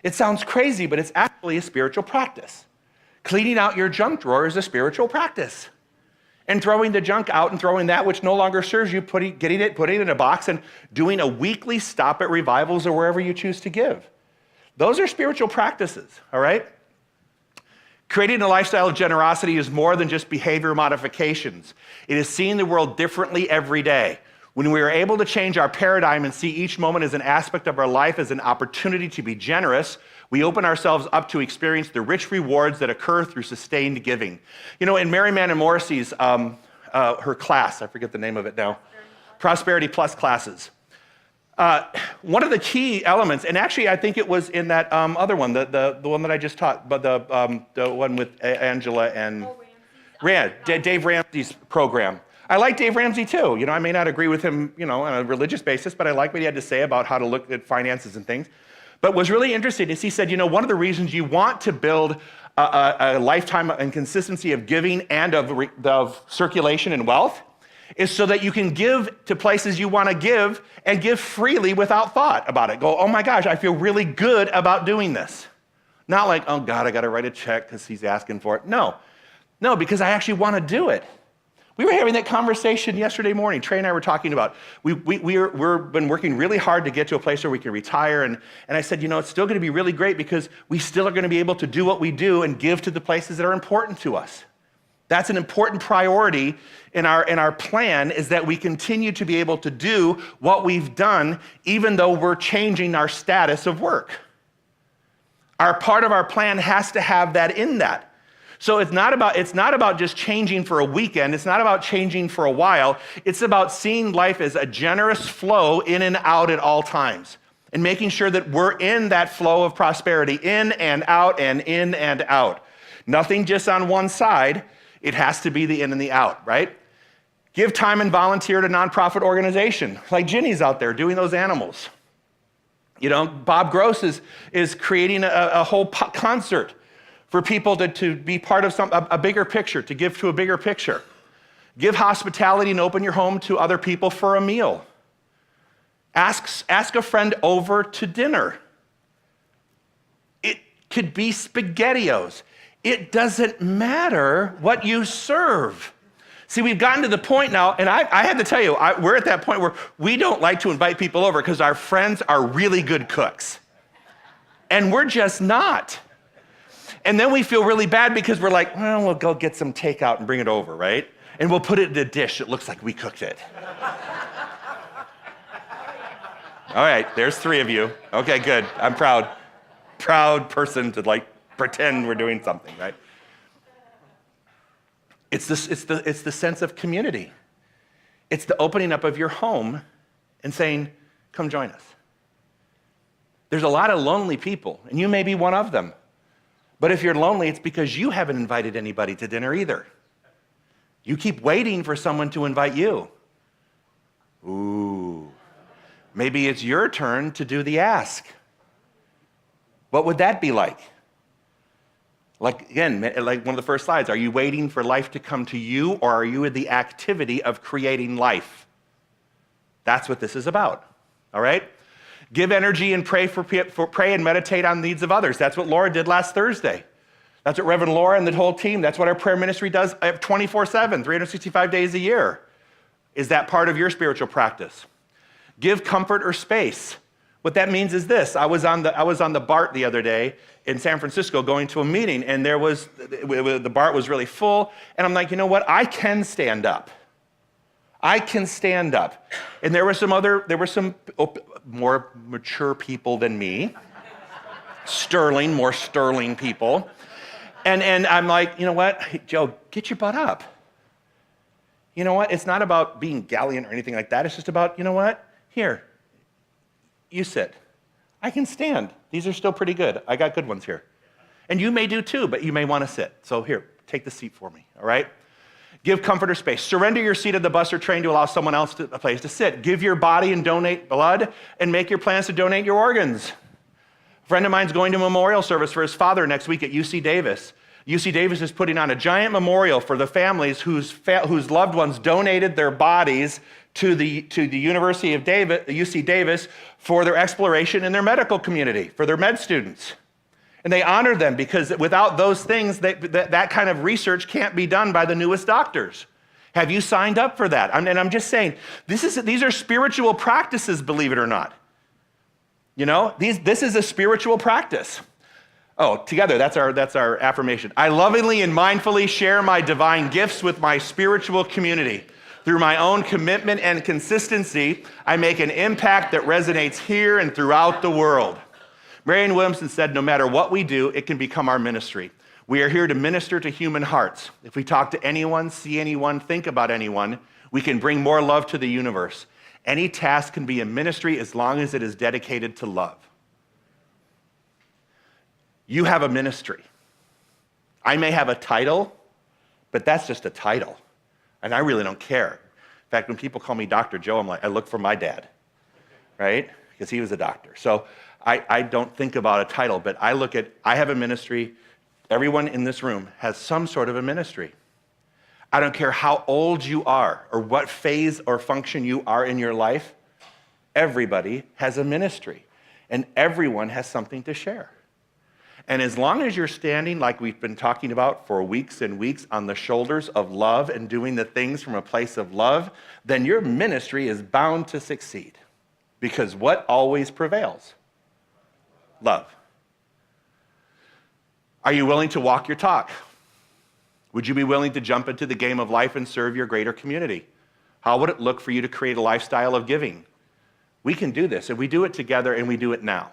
It sounds crazy, but it's actually a spiritual practice. Cleaning out your junk drawer is a spiritual practice. And throwing the junk out and throwing that which no longer serves you, putting it in a box and doing a weekly stop at revivals or wherever you choose to give. Those are spiritual practices, all right? Creating a lifestyle of generosity is more than just behavior modifications. It is seeing the world differently every day. When we are able to change our paradigm and see each moment as an aspect of our life as an opportunity to be generous, we open ourselves up to experience the rich rewards that occur through sustained giving. You know, in Mary Mann Morrissey's, her class, I forget the name of it now, Prosperity Plus classes, one of the key elements, and actually I think it was in that other one, the one that I just taught, but the one with Angela and Dave Ramsey's program. I like Dave Ramsey too. You know, I may not agree with him, you know, on a religious basis, but I like what he had to say about how to look at finances and things. But what's really interesting is he said, you know, one of the reasons you want to build a lifetime and consistency of giving and of circulation and wealth is so that you can give to places you want to give and give freely without thought about it. Go, oh my gosh, I feel really good about doing this. Not like, oh God, I got to write a check because he's asking for it. No, because I actually want to do it. We were having that conversation yesterday morning. Trey and I were talking about, we've been working really hard to get to a place where we can retire. And I said, you know, it's still going to be really great because we still are going to be able to do what we do and give to the places that are important to us. That's an important priority in our plan, is that we continue to be able to do what we've done even though we're changing our status of work. Part of our plan has to have that in that. So it's not about just changing for a weekend. It's not about changing for a while. It's about seeing life as a generous flow in and out at all times and making sure that we're in that flow of prosperity, in and out and in and out. Nothing just on one side. It has to be the in and the out, right? Give time and volunteer to nonprofit organization, like Ginny's out there doing those animals. You know, Bob Gross is creating a whole concert for people to be part of a bigger picture, to give to a bigger picture. Give hospitality and open your home to other people for a meal. Ask a friend over to dinner. It could be SpaghettiOs. It doesn't matter what you serve. See, we've gotten to the point now, and I had to tell you, we're at that point where we don't like to invite people over because our friends are really good cooks. And we're just not. And then we feel really bad because we're like, well, we'll go get some takeout and bring it over, right? And we'll put it in a dish that looks like we cooked it. All right, there's 3 of you. Okay, good. I'm proud. Proud person to like pretend we're doing something, right? It's the sense of community. It's the opening up of your home and saying, come join us. There's a lot of lonely people, and you may be one of them. But if you're lonely, it's because you haven't invited anybody to dinner either. You keep waiting for someone to invite you. Ooh, maybe it's your turn to do the ask. What would that be like? Like, again, like one of the first slides, are you waiting for life to come to you, or are you in the activity of creating life? That's what this is about, all right? Give energy and pray and meditate on the needs of others. That's what Laura did last Thursday. That's what Reverend Laura and the whole team, that's what our prayer ministry does 24/7, 365 days a year. Is that part of your spiritual practice? Give comfort or space. What that means is this. I was on the BART the other day in San Francisco going to a meeting, and the BART was really full, and I'm like, you know what? I can stand up. I can stand up. And there were some more mature people than me, more sterling people. And I'm like, you know what? Hey, Joe, get your butt up. You know what? It's not about being gallant or anything like that. It's just about, you know what? Here, you sit. I can stand. These are still pretty good. I got good ones here. And you may do too, but you may want to sit. So here, take the seat for me, all right? Give comfort or space. Surrender your seat at the bus or train to allow someone else a place to sit. Give your body and donate blood, and make your plans to donate your organs. A friend of mine's going to a memorial service for his father next week at UC Davis. UC Davis is putting on a giant memorial for the families whose loved ones donated their bodies to the University of UC Davis for their exploration in their medical community, for their med students. And they honor them because without those things, that kind of research can't be done by the newest doctors. Have you signed up for that? And I'm just saying, these are spiritual practices, believe it or not. You know, this is a spiritual practice. Oh, together, that's our affirmation. I lovingly and mindfully share my divine gifts with my spiritual community. Through my own commitment and consistency, I make an impact that resonates here and throughout the world. Marianne Williamson said, no matter what we do, it can become our ministry. We are here to minister to human hearts. If we talk to anyone, see anyone, think about anyone, we can bring more love to the universe. Any task can be a ministry as long as it is dedicated to love. You have a ministry. I may have a title, but that's just a title. And I really don't care. In fact, when people call me Dr. Joe, I look for my dad, right? Because he was a doctor. So I don't think about a title, but I have a ministry. Everyone in this room has some sort of a ministry. I don't care how old you are or what phase or function you are in your life. Everybody has a ministry, and everyone has something to share. And as long as you're standing, like we've been talking about for weeks and weeks, on the shoulders of love and doing the things from a place of love, then your ministry is bound to succeed. Because what always prevails? Love. Are you willing to walk your talk? Would you be willing to jump into the game of life and serve your greater community? How would it look for you to create a lifestyle of giving? We can do this, and we do it together, and we do it now.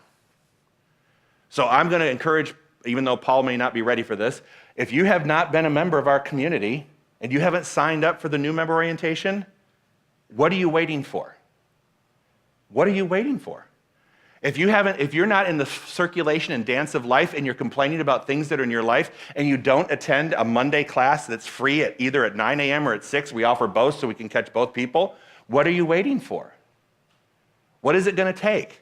So I'm going to encourage, even though Paul may not be ready for this, if you have not been a member of our community and you haven't signed up for the new member orientation, what are you waiting for? What are you waiting for? If you're not in the circulation and dance of life and you're complaining about things that are in your life and you don't attend a Monday class that's free at either at 9 a.m. or at 6, we offer both so we can catch both people, what are you waiting for? What is it going to take?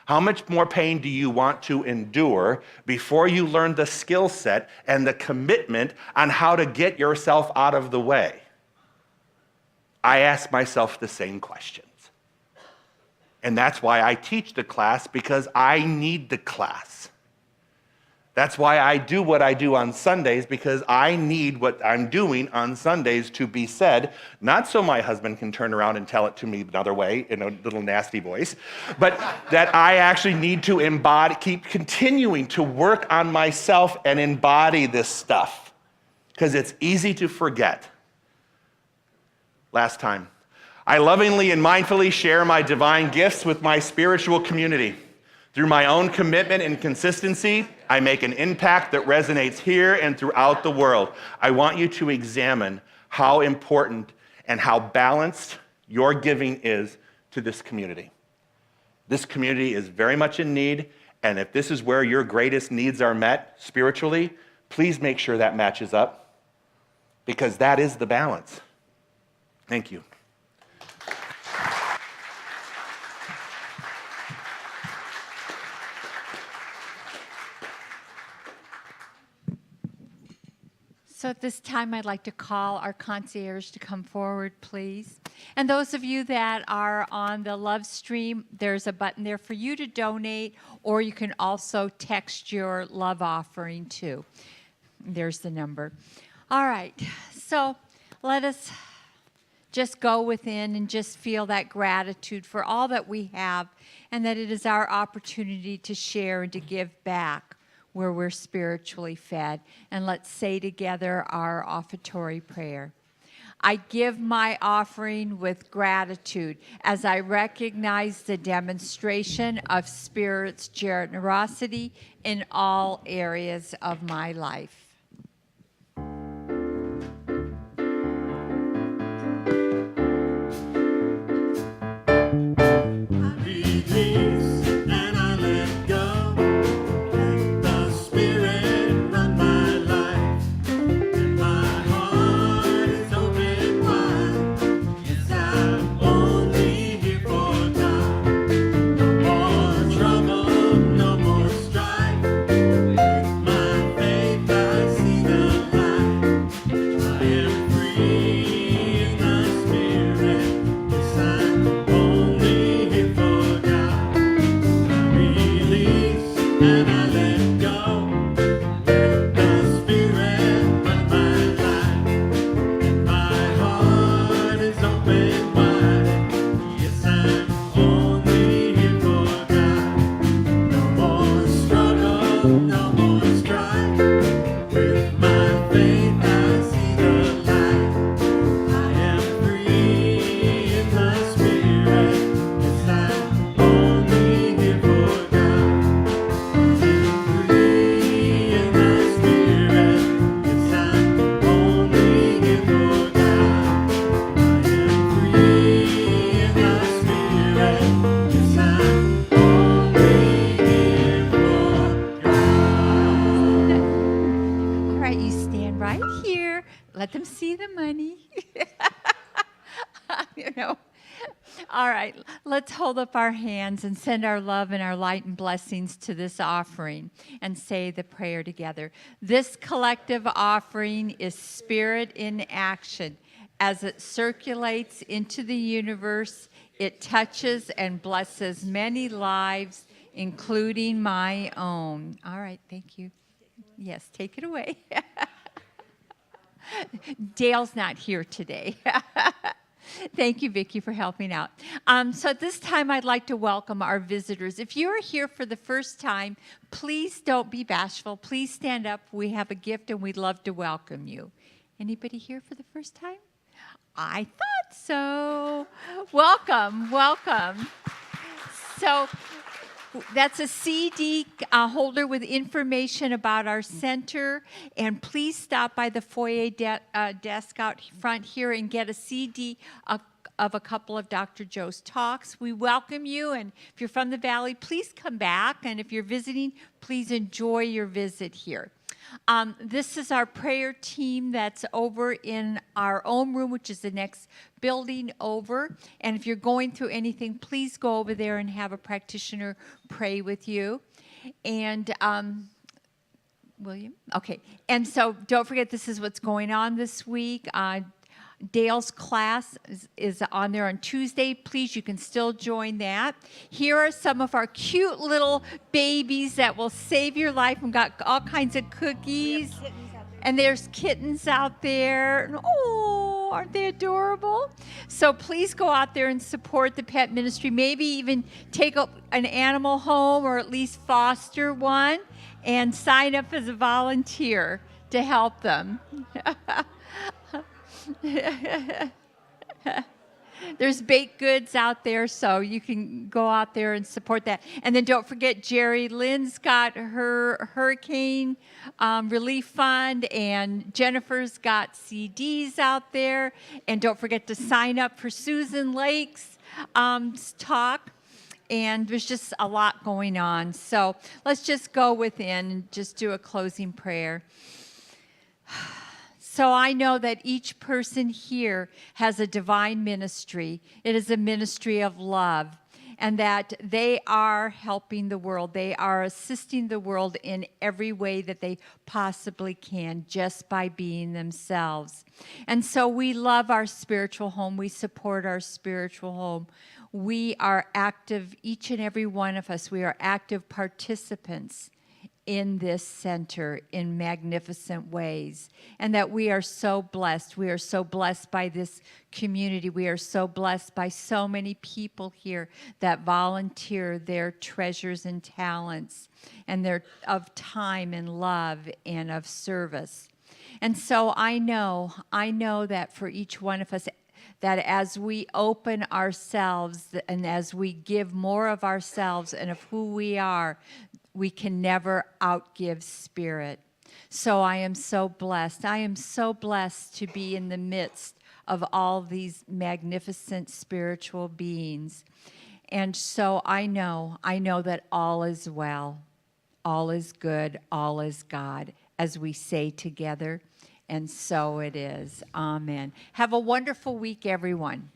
How much more pain do you want to endure before you learn the skill set and the commitment on how to get yourself out of the way? I ask myself the same questions. And that's why I teach the class, because I need the class. That's why I do what I do on Sundays, because I need what I'm doing on Sundays to be said, not so my husband can turn around and tell it to me another way in a little nasty voice, but that I actually need to embody, keep continuing to work on myself and embody this stuff, because it's easy to forget. Last time. I lovingly and mindfully share my divine gifts with my spiritual community. Through my own commitment and consistency, I make an impact that resonates here and throughout the world. I want you to examine how important and how balanced your giving is to this community. This community is very much in need, and if this is where your greatest needs are met spiritually, please make sure that matches up, because that is the balance. Thank you. So at this time, I'd like to call our concierge to come forward, please. And those of you that are on the Love Stream, there's a button there for you to donate, or you can also text your love offering too. There's the number. All right, so let us just go within and just feel that gratitude for all that we have, and that it is our opportunity to share and to give back where we're spiritually fed. And let's say together our offertory prayer. I give my offering with gratitude as I recognize the demonstration of Spirit's generosity in all areas of my life. Release and I let go. Let the Spirit run my life. And my heart is open wide. Yes, I'm only here for now. No more trouble, no more strife. right here. Let them see the money. You know. All right, let's hold up our hands and send our love and our light and blessings to this offering and say the prayer together. This collective offering is spirit in action. As it circulates into the universe, it touches and blesses many lives, including my own. All right, thank you. Yes, take it away. Dale's not here today. Thank you, Vicki, for helping out. So at this time, I'd like to welcome our visitors. If you are here for the first time, please don't be bashful. Please stand up. We have a gift, and we'd love to welcome you. Anybody here for the first time? I thought so. Welcome, welcome. So that's a CD holder with information about our center. And please stop by the foyer desk out front here and get a CD of a couple of Dr. Joe's talks. We welcome you. And if you're from the Valley, please come back. And if you're visiting, please enjoy your visit here. This is our prayer team that's over in our own room, which is the next building over. And if you're going through anything, please go over there and have a practitioner pray with you. And William? Okay. And so don't forget, this is what's going on this week. Dale's class is on there on Tuesday. Please, you can still join that. Here are some of our cute little babies that will save your life. We've got all kinds of cookies. And there's kittens out there. Oh, aren't they adorable? So please go out there and support the pet ministry. Maybe even take up an animal home or at least foster one and sign up as a volunteer to help them. There's baked goods out there, so you can go out there and support that. And then don't forget, Jerry Lynn's got her hurricane relief fund, and Jennifer's got CDs out there. And don't forget to sign up for Susan Lake's talk. And there's just a lot going on. So let's just go within and just do a closing prayer. So I know that each person here has a divine ministry. It is a ministry of love, and that they are helping the world. They are assisting the world in every way that they possibly can, just by being themselves. And so we love our spiritual home. We support our spiritual home. We are active, each and every one of us, we are active participants in this center in magnificent ways, and that we are so blessed. We are so blessed by this community. We are so blessed by so many people here that volunteer their treasures and talents and their of time and love and of service. And so I know that for each one of us, that as we open ourselves and as we give more of ourselves and of who we are, we can never outgive Spirit. So I am so blessed. I am so blessed to be in the midst of all these magnificent spiritual beings. And so I know that all is well, all is good, all is God, as we say together. And so it is. Amen. Have a wonderful week, everyone.